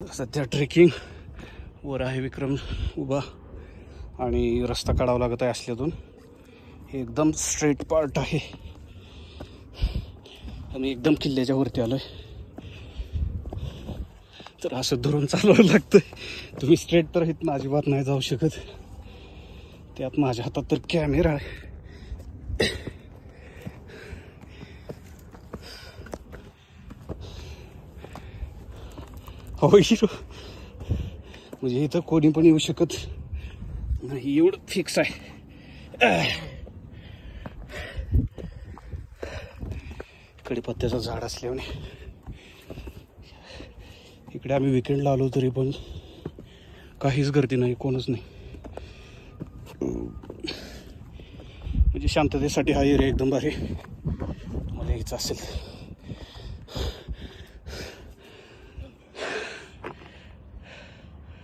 सध्या ट्रेकिंग वर आहे विक्रम उभा आणि रस्ता काढावा लागत आहे असल्यातून. हे एकदम स्ट्रेट पार्ट आहे आणि एकदम किल्ल्याच्या वरती आलोय. तर असं धरून चालवावं लागतंय. तुम्ही स्ट्रेट तर इथनं अजिबात नाही जाऊ शकत. त्यात माझ्या हातात तर कॅमेरा आहे. हो हिरो म्हणजे इथं कोणी पण येऊ शकत नाही एवढं फिक्स आहे. कडीपत्त्याचं झाड असल्याने इकडे आम्ही विकेंडला आलो तरी पण काहीच गर्दी नाही, कोणच नाही. म्हणजे शांततेसाठी हा एरिया एकदम भारी. मला यायचं असेल